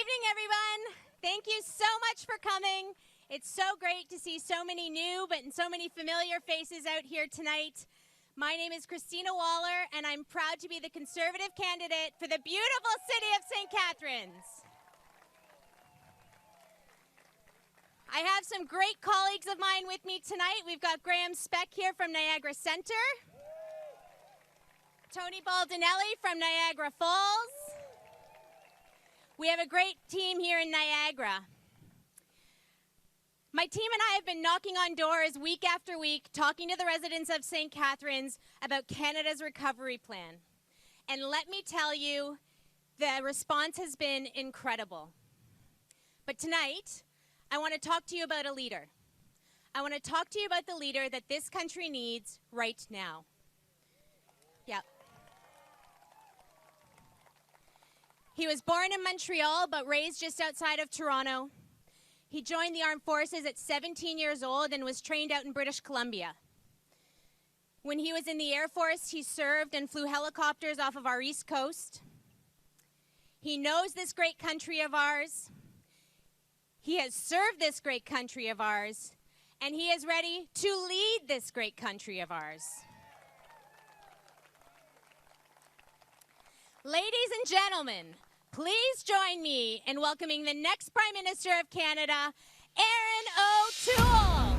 evening, everyone. Thank you so much for coming. It's so great to see so many new but so many familiar faces out here tonight. My name is Christina Waller, and I'm proud to be the Conservative candidate for the beautiful city of St. Catharines. I have some great colleagues of mine with me tonight. We've got Graham Speck here from Niagara Centre, Tony Baldinelli from Niagara Falls. We have a great team here in Niagara. My team and I have been knocking on doors week after week, talking to the residents of St. Catharines about Canada's recovery plan. And let me tell you, the response has been incredible. But tonight, I want to talk to you about a leader. I want to talk to you about the leader that this country needs right now. Yeah. He was born in Montreal, but raised just outside of Toronto. He joined the armed forces at 17 years old and was trained out in British Columbia. When he was in the Air Force, he served and flew helicopters off of our East Coast. He knows this great country of ours. He has served this great country of ours, and he is ready to lead this great country of ours. Ladies and gentlemen, please join me in welcoming the next Prime Minister of Canada, Erin O'Toole.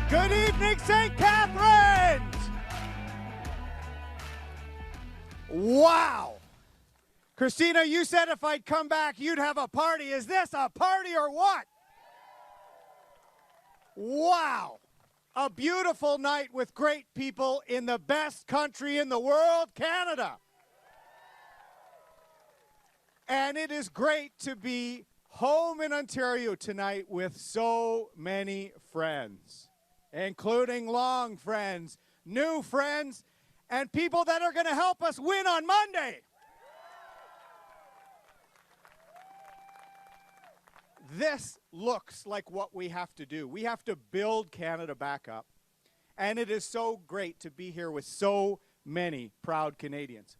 Good evening, St. Catharines! Wow! Christina, you said if I'd come back, you'd have a party. Is this a party or what? Wow! A beautiful night with great people in the best country in the world, Canada. And it is great to be home in Ontario tonight with so many friends, including long friends, new friends, and people that are going to help us win on Monday. This looks like what we have to do. We have to build Canada back up. And it is so great to be here with so many proud Canadians.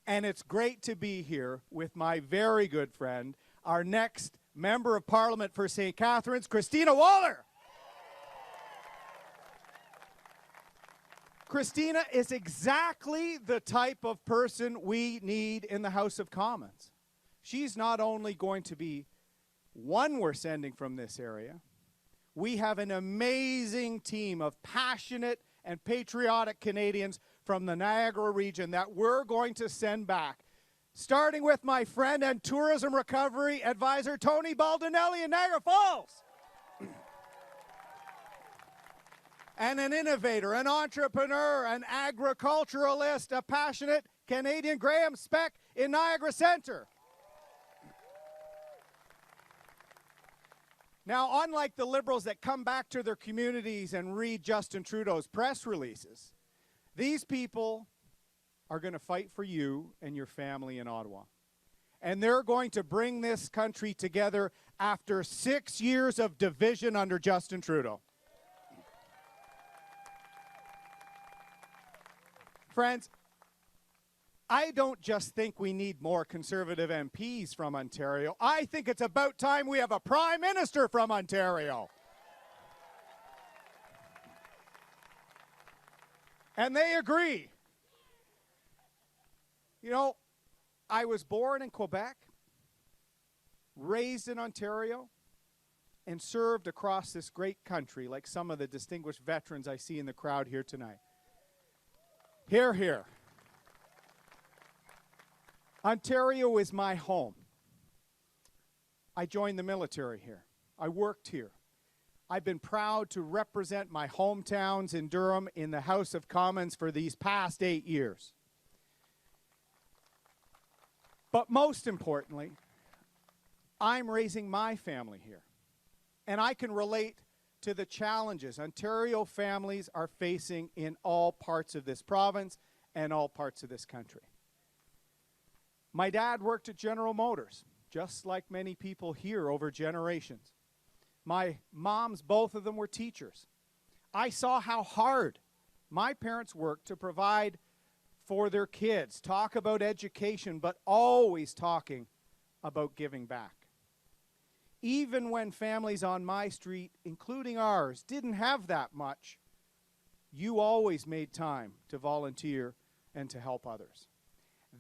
And it's great to be here with my very good friend, our next Member of Parliament for St. Catharines, Christina Waller. Christina is exactly the type of person we need in the House of Commons. She's not only going to be one we're sending from this area, we have an amazing team of passionate and patriotic Canadians from the Niagara region that we're going to send back, starting with my friend and tourism recovery advisor, Tony Baldinelli in Niagara Falls. And an innovator, an entrepreneur, an agriculturalist, a passionate Canadian, Graham Speck in Niagara Centre. Now, unlike the Liberals that come back to their communities and read Justin Trudeau's press releases, these people are going to fight for you and your family in Ottawa. And they're going to bring this country together after 6 years of division under Justin Trudeau. Friends, I don't just think we need more Conservative MPs from Ontario. I think it's about time we have a Prime Minister from Ontario. And they agree. You know, I was born in Quebec, raised in Ontario, and served across this great country like some of the distinguished veterans I see in the crowd here tonight. Hear, hear. Ontario is my home. I joined the military here. I worked here. I've been proud to represent my hometowns in Durham in the House of Commons for these past 8 years. But most importantly, I'm raising my family here. And I can relate to the challenges Ontario families are facing in all parts of this province and all parts of this country. My dad worked at General Motors, just like many people here over generations. My moms, both of them were teachers. I saw how hard my parents worked to provide for their kids, talk about education, but always talking about giving back. Even when families on my street, including ours, didn't have that much, you always made time to volunteer and to help others.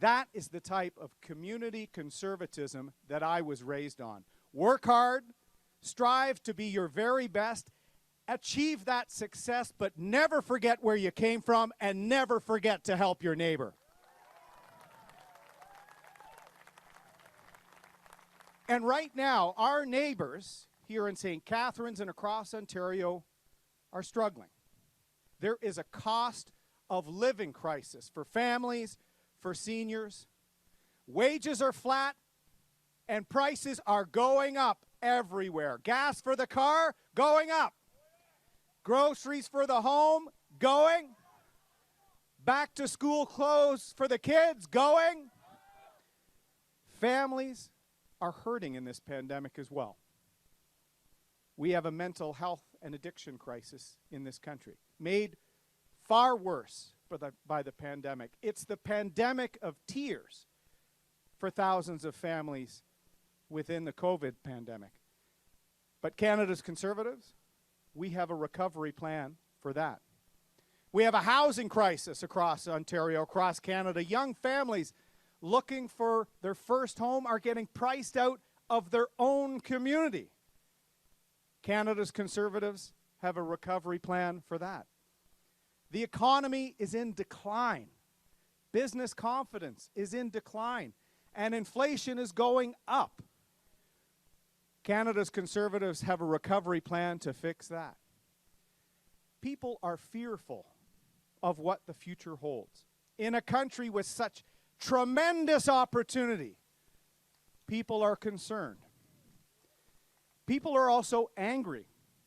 That is the type of community conservatism that I was raised on. Work hard, strive to be your very best, achieve that success, but never forget where you came from and never forget to help your neighbor. And right now, our neighbors here in St. Catharines and across Ontario are struggling. There is a cost of living crisis for families, for seniors. Wages are flat and prices are going up everywhere. Gas for the car, going up. Groceries for the home, going. Back to school clothes for the kids, going. Families are hurting in this pandemic as well. We have a mental health and addiction crisis in this country, made far worse by the pandemic. It's the pandemic of tears for thousands of families within the COVID pandemic. But Canada's Conservatives, we have a recovery plan for that. We have a housing crisis across Ontario, across Canada. Young families looking for their first home are getting priced out of their own community. Canada's Conservatives have a recovery plan for that. The economy is in decline. Business confidence is in decline. And inflation is going up. Canada's Conservatives have a recovery plan to fix that. People are fearful of what the future holds. In a country with such tremendous opportunity, people are concerned. People are also angry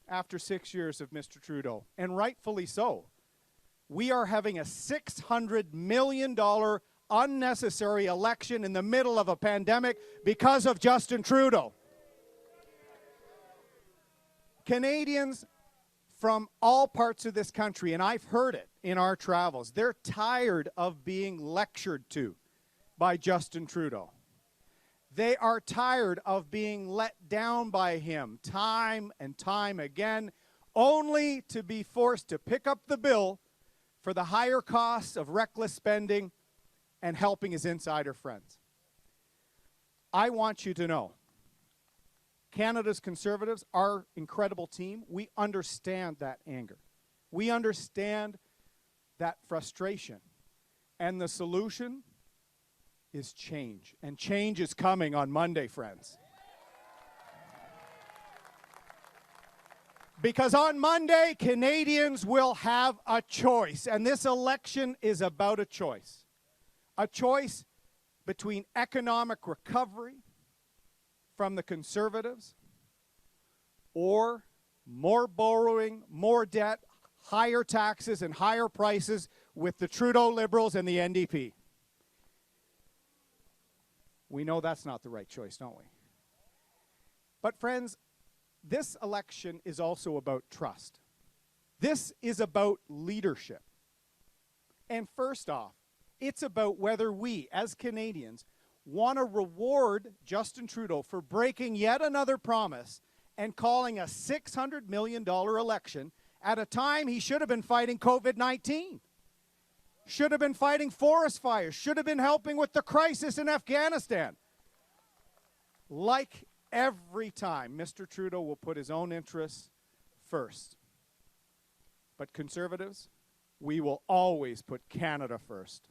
after 6 years of Mr. Trudeau, and rightfully so. We are having a $600 million unnecessary election in the middle of a pandemic because of Justin Trudeau. Canadians from all parts of this country, and I've heard it in our travels, they're tired of being lectured to by Justin Trudeau. They are tired of being let down by him time and time again, only to be forced to pick up the bill for the higher costs of reckless spending and helping his insider friends. I want you to know, Canada's Conservatives, our incredible team, we understand that anger. We understand that frustration. And the solution is change. And change is coming on Monday, friends. Because on Monday, Canadians will have a choice. And this election is about a choice. A choice between economic recovery from the Conservatives or more borrowing, more debt, higher taxes and higher prices with the Trudeau Liberals and the NDP. We know that's not the right choice, don't we? But friends, this election is also about trust. This is about leadership. And first off, it's about whether we, as Canadians, want to reward Justin Trudeau for breaking yet another promise and calling a $600 million election at a time he should have been fighting COVID-19. should have been fighting forest fires, should have been helping with the crisis in Afghanistan. Like every time, Mr. Trudeau will put his own interests first. But Conservatives, we will always put Canada first.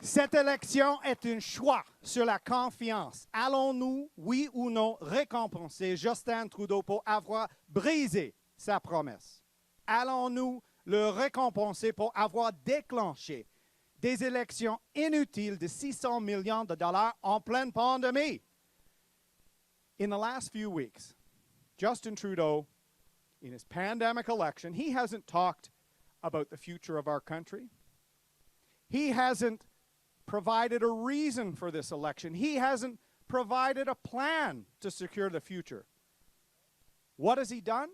Cette élection est un choix sur la confiance. Allons-nous, oui ou non, récompenser Justin Trudeau pour avoir brisé sa promesse? Allons-nous le récompenser pour avoir déclenché des élections inutiles de 600 millions de dollars en pleine pandémie? In the last few weeks, Justin Trudeau, in his pandemic election, he hasn't talked about the future of our country. He hasn't provided a reason for this election. He hasn't provided a plan to secure the future. What has he done?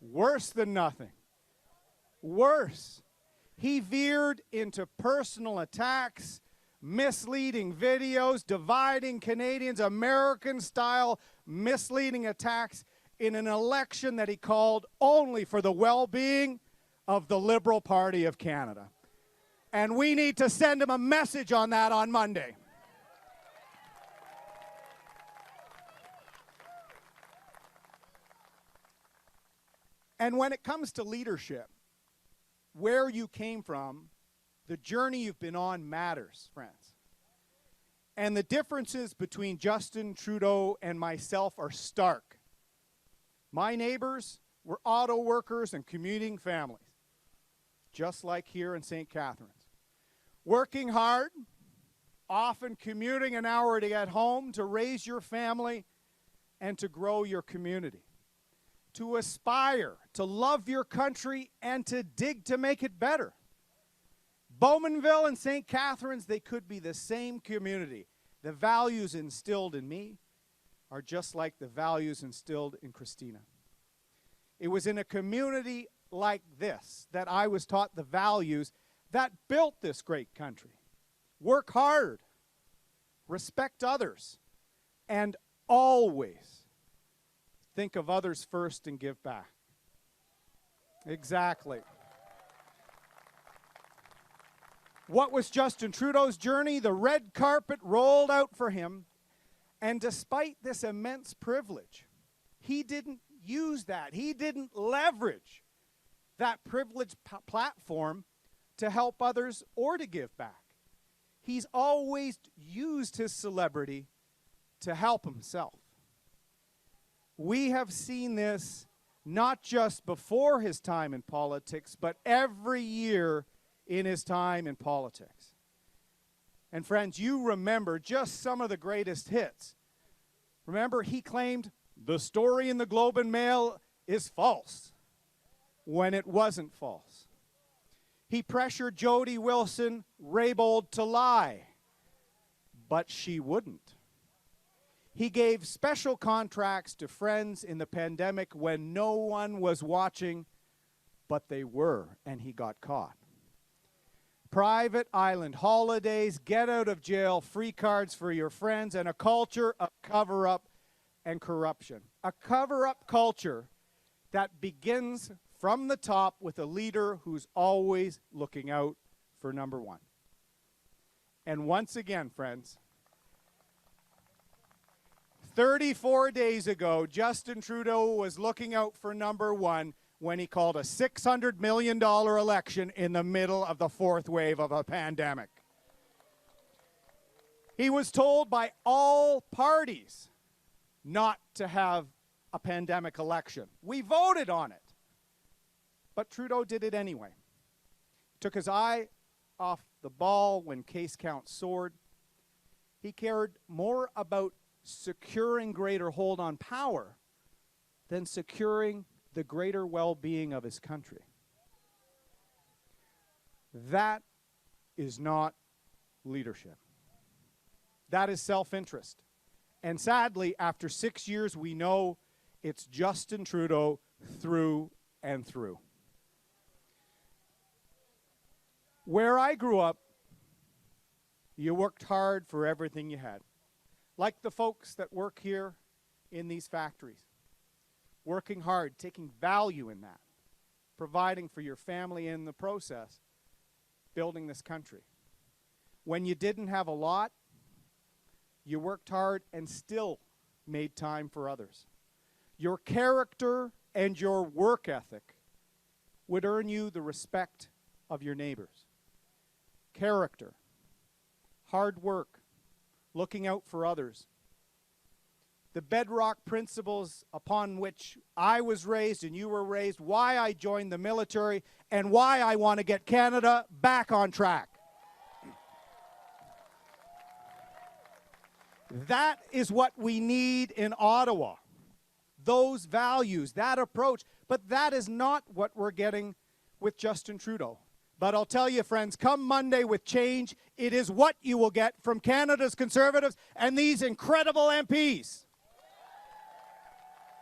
Worse than nothing. Worse. He veered into personal attacks, misleading videos, dividing Canadians, American-style misleading attacks in an election that he called only for the well-being of the Liberal Party of Canada. And we need to send him a message on that on Monday. And when it comes to leadership, where you came from, the journey you've been on matters, friends. And the differences between Justin Trudeau and myself are stark. My neighbors were auto workers and commuting families, just like here in St. Catharines. Working hard, often commuting an hour to get home, to raise your family and to grow your community. To aspire, to love your country, and to dig to make it better. Bowmanville and St. Catharines, they could be the same community. The values instilled in me are just like the values instilled in Christina. It was in a community like this that I was taught the values that built this great country. Work hard, respect others, and always think of others first and give back. Exactly. What was Justin Trudeau's journey? The red carpet rolled out for him, and despite this immense privilege, he didn't use that. He didn't leverage that privileged platform to help others or to give back. He's always used his celebrity to help himself. We have seen this not just before his time in politics, but every year in his time in politics. And friends, you remember just some of the greatest hits. Remember, he claimed the story in the Globe and Mail is false when it wasn't false. He pressured Jody Wilson-Raybould to lie, but she wouldn't. He gave special contracts to friends in the pandemic when no one was watching, but they were, and he got caught. Private island holidays, get out of jail, free cards for your friends, and a culture of cover-up and corruption. A cover-up culture that begins from the top with a leader who's always looking out for number one. And once again, friends, 34 days ago, Justin Trudeau was looking out for number one when he called a $600 million election in the middle of the fourth wave of a pandemic. He was told by all parties not to have a pandemic election. We voted on it. But Trudeau did it anyway. Took his eye off the ball when case counts soared. He cared more about securing greater hold on power than securing the greater well-being of his country. That is not leadership. That is self-interest. And sadly, after 6 years, we know it's Justin Trudeau through and through. Where I grew up, you worked hard for everything you had. Like the folks that work here in these factories. working hard, taking value in that, providing for your family in the process, building this country. When you didn't have a lot, you worked hard and still made time for others. Your character and your work ethic would earn you the respect of your neighbors. Character, hard work, looking out for others. The bedrock principles upon which I was raised and you were raised, why I joined the military, and why I want to get Canada back on track. That is what we need in Ottawa. Those values, that approach. But that is not what we're getting with Justin Trudeau. But I'll tell you, friends, come Monday with change, it is what you will get from Canada's Conservatives and these incredible MPs.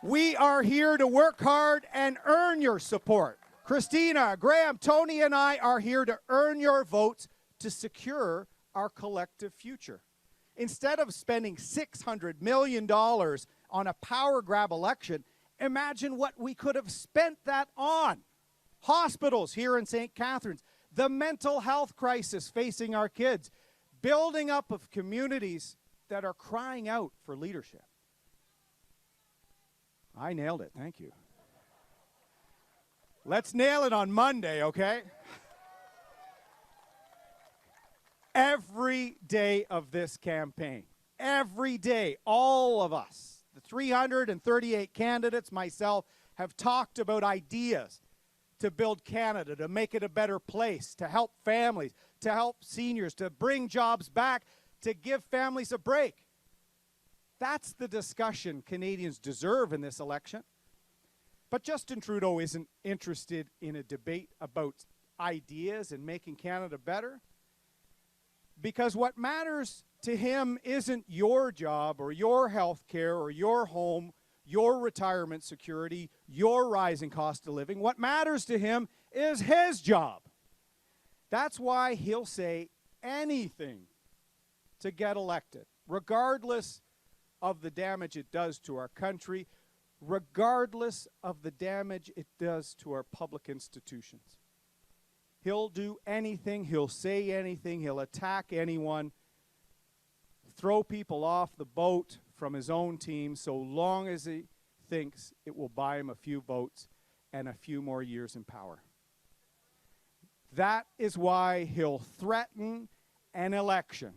We are here to work hard and earn your support. Christina, Graham, Tony, and I are here to earn your votes to secure our collective future. Instead of spending $600 million on a power grab election, imagine what we could have spent that on. Hospitals here in St. Catharines, the mental health crisis facing our kids, building up of communities that are crying out for leadership. I nailed it, thank you. Let's nail it on Monday, okay? Every day of this campaign, every day, all of us, the 338 candidates, myself, have talked about ideas to build Canada, to make it a better place, to help families, to help seniors, to bring jobs back, to give families a break. That's the discussion Canadians deserve in this election. But Justin Trudeau isn't interested in a debate about ideas and making Canada better. Because what matters to him isn't your job or your health care or your home, your retirement security, your rising cost of living. What matters to him is his job. That's why he'll say anything to get elected, regardless of the damage it does to our country, regardless of the damage it does to our public institutions. He'll do anything, he'll say anything, he'll attack anyone, throw people off the boat from his own team so long as he thinks it will buy him a few votes and a few more years in power. That is why he'll threaten an election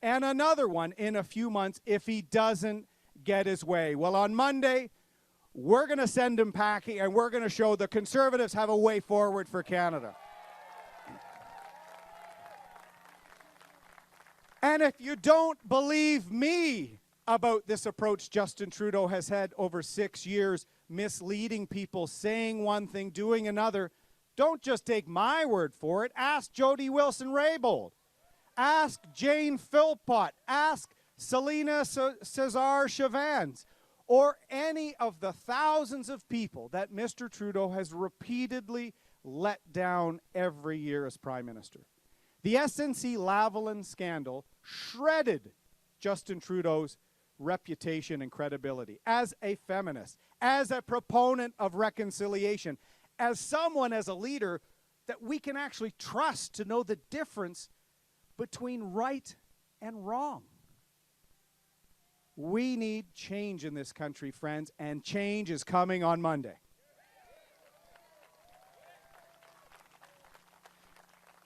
and another one in a few months if he doesn't get his way. Well, on Monday, we're going to send him packing and we're going to show the Conservatives have a way forward for Canada. And if you don't believe me about this approach Justin Trudeau has had over 6 years, misleading people, saying one thing, doing another, don't just take my word for it. Ask Jody Wilson-Raybould. Ask Jane Philpott. Ask Selena Cesar-Chavans. Or any of the thousands of people that Mr. Trudeau has repeatedly let down every year as Prime Minister. The SNC-Lavalin scandal shredded Justin Trudeau's reputation and credibility as a feminist, as a proponent of reconciliation, as someone, as a leader, that we can actually trust to know the difference between right and wrong. We need change in this country, friends, and change is coming on Monday.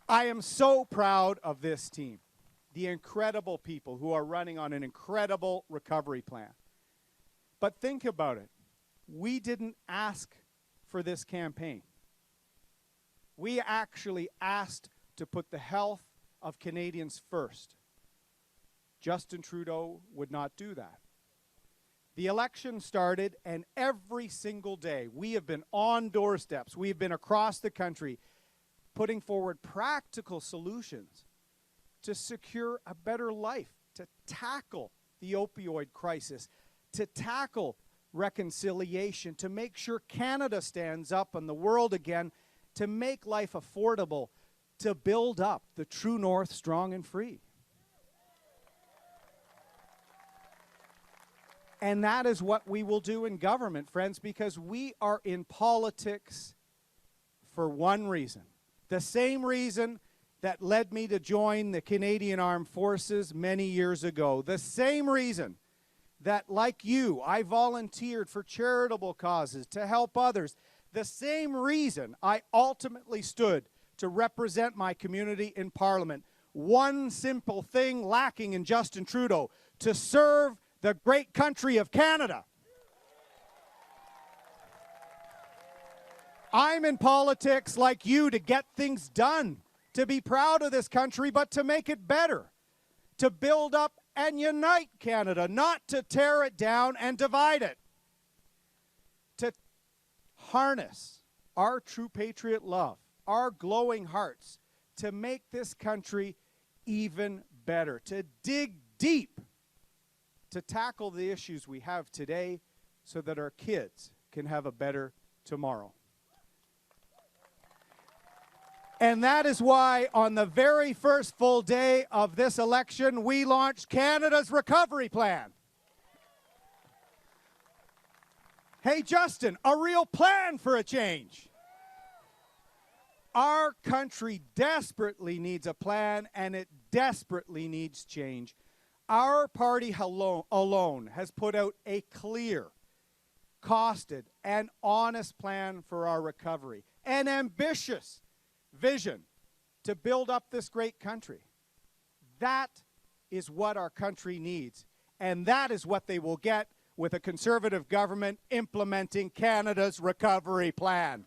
I am so proud of this team, the incredible people who are running on an incredible recovery plan. But think about it. We didn't ask for this campaign. We actually asked to put the health of Canadians first. Justin Trudeau would not do that. The election started, and every single day we have been on doorsteps. We have been across the country putting forward practical solutions to secure a better life, to tackle the opioid crisis, to tackle reconciliation, to make sure Canada stands up in the world again, to make life affordable, to build up the true north strong and free. And that is what we will do in government, friends, because we are in politics for one reason. The same reason that led me to join the Canadian Armed Forces many years ago. The same reason that, like you, I volunteered for charitable causes to help others. The same reason I ultimately stood to represent my community in Parliament. One simple thing lacking in Justin Trudeau: to serve the great country of Canada. I'm in politics like you to get things done, to be proud of this country, but to make it better, to build up and unite Canada, not to tear it down and divide it, to harness our true patriot love, our glowing hearts, to make this country even better, to dig deep, to tackle the issues we have today so that our kids can have a better tomorrow. And that is why on the very first full day of this election, we launched Canada's Recovery Plan. Hey, Justin, a real plan for a change. Our country desperately needs a plan, and it desperately needs change. Our party alone has put out a clear, costed, and honest plan for our recovery. An ambitious vision to build up this great country. That is what our country needs, and that is what they will get with a Conservative government implementing Canada's Recovery Plan.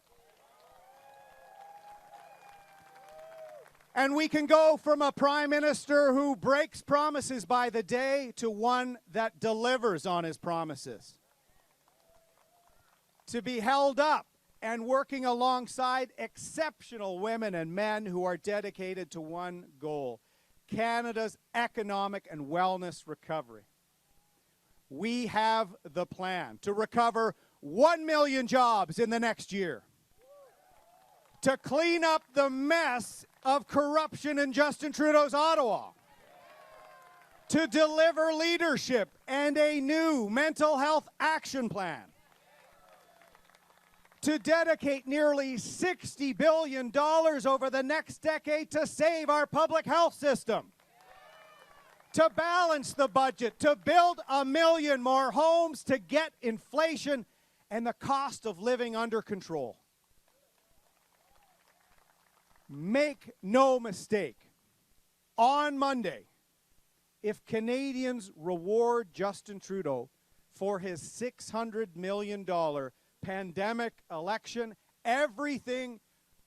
And we can go from a Prime Minister who breaks promises by the day to one that delivers on his promises. To be held up and working alongside exceptional women and men who are dedicated to one goal: Canada's economic and wellness recovery. We have the plan to recover 1 million jobs in the next year, to clean up the mess of corruption in Justin Trudeau's Ottawa, to deliver leadership and a new mental health action plan, to dedicate nearly $60 billion over the next decade to save our public health system, to balance the budget, to build 1 million more homes, to get inflation and the cost of living under control. Make no mistake, on Monday, if Canadians reward Justin Trudeau for his $600 million pandemic election, everything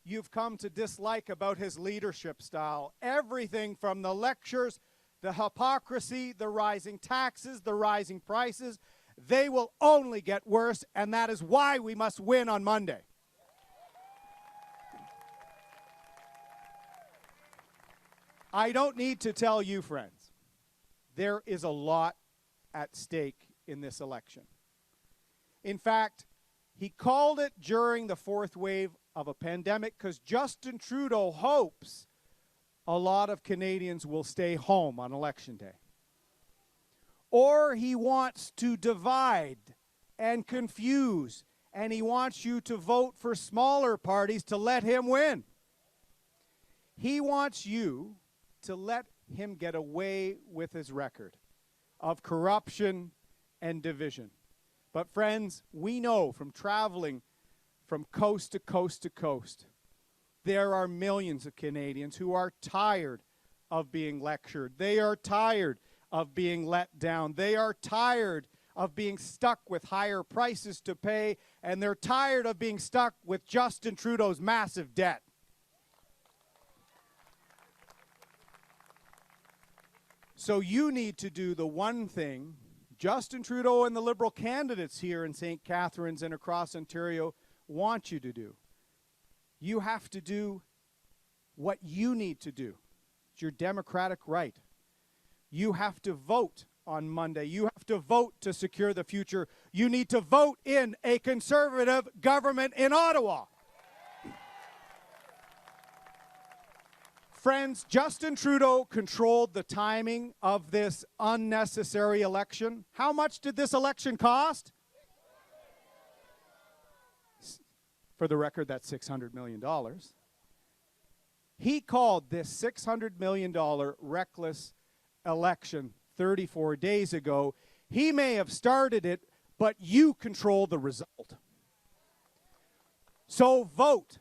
you've come to dislike about his leadership style, everything from the lectures, the hypocrisy, the rising taxes, the rising prices, they will only get worse, and that is why we must win on Monday. I don't need to tell you, friends, there is a lot at stake in this election. In fact, he called it during the fourth wave of a pandemic because Justin Trudeau hopes a lot of Canadians will stay home on Election Day. Or he wants to divide and confuse, and he wants you to vote for smaller parties to let him win. He wants you to let him get away with his record of corruption and division. But friends, we know from traveling from coast to coast to coast, there are millions of Canadians who are tired of being lectured. They are tired of being let down. They are tired of being stuck with higher prices to pay, and they're tired of being stuck with Justin Trudeau's massive debt. So you need to do the one thing Justin Trudeau and the Liberal candidates here in St. Catharines and across Ontario want you to do. You have to do what you need to do. It's your democratic right. You have to vote on Monday. You have to vote to secure the future. You need to vote in a Conservative government in Ottawa. Friends, Justin Trudeau controlled the timing of this unnecessary election. How much did this election cost? For the record, that's $600 million. He called this $600 million reckless election 34 days ago. He may have started it, but you control the result. So vote,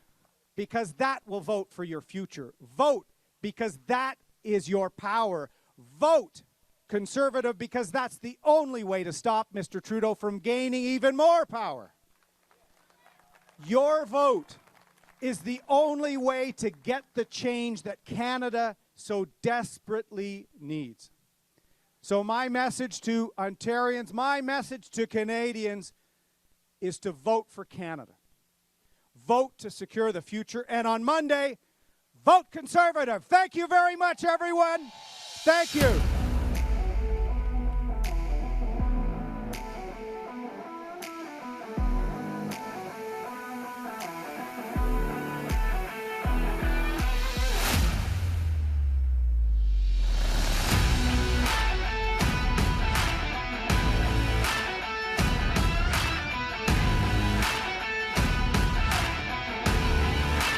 because that will vote for your future. Vote, because that is your power. Vote Conservative, because that's the only way to stop Mr. Trudeau from gaining even more power. Your vote is the only way to get the change that Canada so desperately needs. So my message to Ontarians, my message to Canadians is to vote for Canada. Vote to secure the future. And on Monday, vote Conservative. Thank you very much, everyone. Thank you.